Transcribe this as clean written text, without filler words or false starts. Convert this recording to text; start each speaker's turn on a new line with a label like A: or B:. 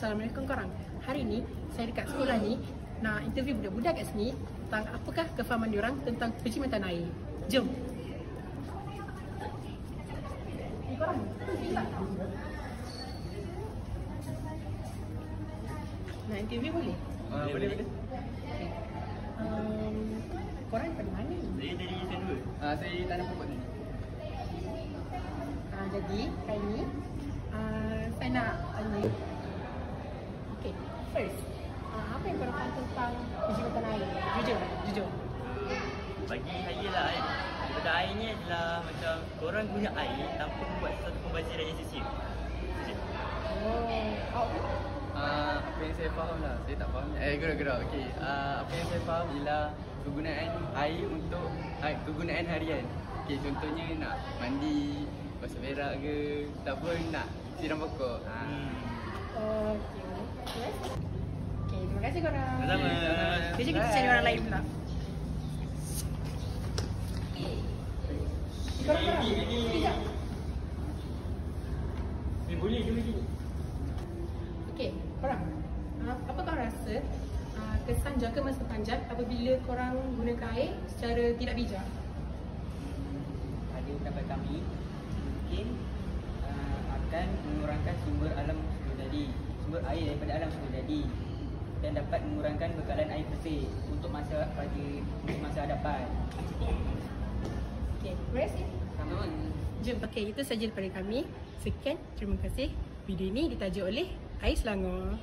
A: Assalamualaikum korang. Hari ni saya dekat sekolah ni nak interview budak-budak kat sini tentang apakah kefahaman diorang tentang pencemaran air. Jom. Ni korang, tak? Nak interview boleh?
B: Boleh.
A: Korang daripada mana?
B: Saya dari Sen 2. Saya tanam pokok ni.
A: Jadi kali ni saya nak tanya. Okay, first, apa yang korang faham tentang pencemaran air? Jujur.
B: Bagi saya lah kan, daripada air ni adalah macam korang guna air tanpa membuat satu pembaziran yang sia-sia.
C: Apa yang saya faham lah, saya tak faham. Gerak. Okey. Apa yang saya faham ialah kegunaan air untuk kegunaan harian. Okey, contohnya nak mandi, basuh berak ke, ataupun nak siram pokok.
A: Okay, terima kasih korang.
B: Sama-sama.
A: Jadi kita cari orang lain pula. Korang. Sekejap.
B: Boleh ke begini?
A: Okay, korang. Apa korang rasa kesan jangka masa panjang apabila korang gunakan air secara tidak bijak?
D: Pada pendapat kami, mungkin akan mengurangkan sumber air daripada alam semula jadi dan dapat mengurangkan bekalan air bersih untuk masa hadapan.
A: Okay, terima kasih.
D: Sama-sama.
A: Jom, okay, itu saja daripada kami. Sekian, terima kasih. Video ini ditaja oleh Air Selangor.